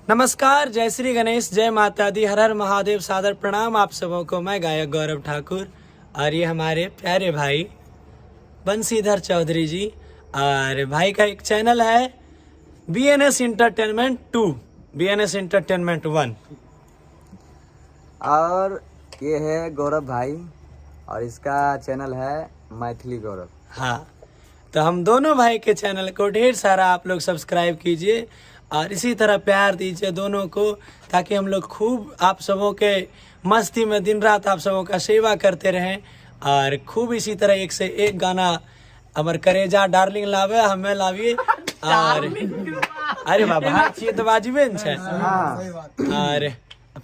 नमस्कार, जय श्री गणेश, जय माता दी, हर हर महादेव, सादर प्रणाम आप सबों को। मैं गायक गौरव ठाकुर और ये हमारे प्यारे भाई बंसीधर चौधरी जी। और भाई का एक चैनल है BNS एंटरटेनमेंट 2, BNS एंटरटेनमेंट 1। और ये है गौरव भाई और इसका चैनल है मैथिली गौरव। हाँ, तो हम दोनों भाई के चैनल को ढेर सारा आप लोग सब्सक्राइब कीजिए और इसी तरह प्यार दीजिए दोनों को, ताकि हम लोग खूब आप सबों के मस्ती में दिन रात आप सबों का सेवा करते रहें। और खूब इसी तरह एक से एक गाना अमर करेजा डार्लिंग लावे हमें लाविए। और अरे बाबा ये तो वाजिबे न छे। और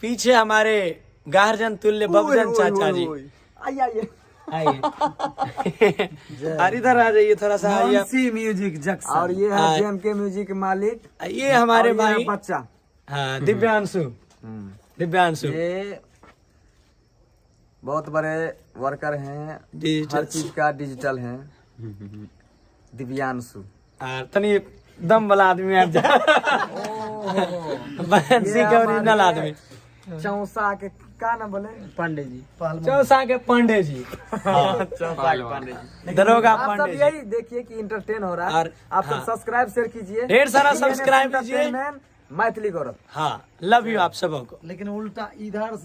पीछे हमारे गार्जन तुल्य बबजन चाचा जी आइए। और इधर आ जाइए थोड़ा सा। Music junction. और ये है JMK म्यूजिक के मालिक, ये हमारे भाई बच्चा। हाँ, दिव्यांशु। दिव्यांशु ये बहुत बड़े वर्कर हैं, हर चीज का डिजिटल है। दिव्यांशु और तनी दम वाला आदमी आ जा। बंसी के ओरिजिनल आदमी चौसा के का नाम बोले? पांडे जी। चौसा के पांडे जी। चौसा के पांडे जी, दरोगा आप पांडे सब जी। यही देखिए कि इंटरटेन हो रहा है। और आप सब सब्सक्राइब शेयर कीजिए, ढेर सारा सब्सक्राइब कीजिए। मैथिली गौरव। हाँ, लव यू आप सबों को। लेकिन उल्टा इधर